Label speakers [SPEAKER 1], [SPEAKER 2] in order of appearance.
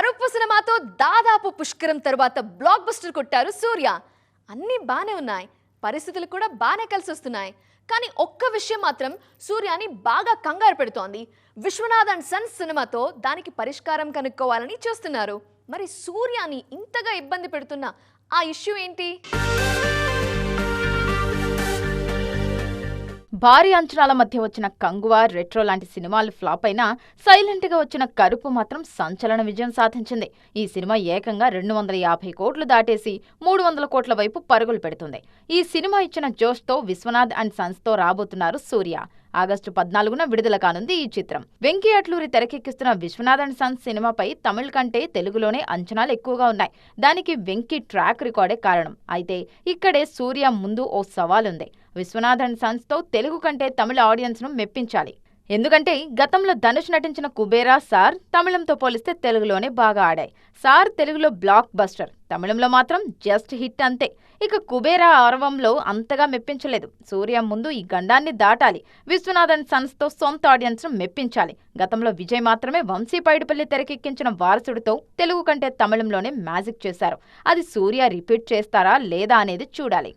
[SPEAKER 1] కరుపు సినిమాతో దాదాపు పుష్కరం తర్వాత బ్లాక్ బస్టర్ కొట్టారు సూర్య. అన్నీ బానే ఉన్నాయి, పరిస్థితులు కూడా బానే కలిసి వస్తున్నాయి. కానీ ఒక్క విషయం మాత్రం సూర్యని బాగా కంగారు పెడుతోంది. విశ్వనాథ్ అండ్ సన్స్ సినిమాతో దానికి పరిష్కారం కనుక్కోవాలని చూస్తున్నారు. మరి సూర్యని ఇంతగా ఇబ్బంది పెడుతున్న ఆ ఇష్యూ ఏంటి?
[SPEAKER 2] భారీ అంచనాల మధ్య వచ్చిన కంగువా, రెట్రో లాంటి సినిమాలు ఫ్లాప్ అయినా సైలెంట్ గా వచ్చిన కరుపు మాత్రం సంచలన విజయం సాధించింది. ఈ సినిమా ఏకంగా 250 కోట్లు దాటేసి 300 కోట్ల వైపు పరుగులు పెడుతుంది. ఈ సినిమా ఇచ్చిన జోష్ తో విశ్వనాథ్ అండ్ సన్స్ తో రాబోతున్నారు సూర్య. ఆగస్టు 14న విడుదల కానుంది ఈ చిత్రం. వెంకీ అట్లూరి తెరకెక్కిస్తున్న విశ్వనాథ్ అండ్ సన్స్ సినిమాపై తమిళ్ కంటే తెలుగులోనే అంచనాలు ఎక్కువగా ఉన్నాయి. దానికి వెంకీ ట్రాక్ రికార్డే కారణం. అయితే ఇక్కడే సూర్య ముందు ఓ సవాలుంది. విశ్వనాథ్ అండ్ సన్స్ తో తెలుగు కంటే తమిళ ఆడియన్స్ ను మెప్పించాలి. ఎందుకంటే గతంలో ధనుష్ నటించిన కుబేరా, సార్ తమిళంతో పోలిస్తే తెలుగులోనే బాగా ఆడాయి. సార్ తెలుగులో బ్లాక్ బస్టర్, తమిళంలో మాత్రం జస్ట్ హిట్ అంతే. ఇక కుబేరా ఆరవంలో అంతగా మెప్పించలేదు. సూర్య ముందు ఈ గండాన్ని దాటాలి. విశ్వనాథ్ అండ్ సన్స్ తో సొంత ఆడియన్స్ ను మెప్పించాలి. గతంలో విజయ్ మాత్రమే వంశీ పైడిపల్లి తెరకెక్కించిన వారసుడితో తెలుగు కంటే తమిళంలోనే మ్యాజిక్ చేశారు. అది సూర్య రిపీట్ చేస్తారా లేదా అనేది చూడాలి.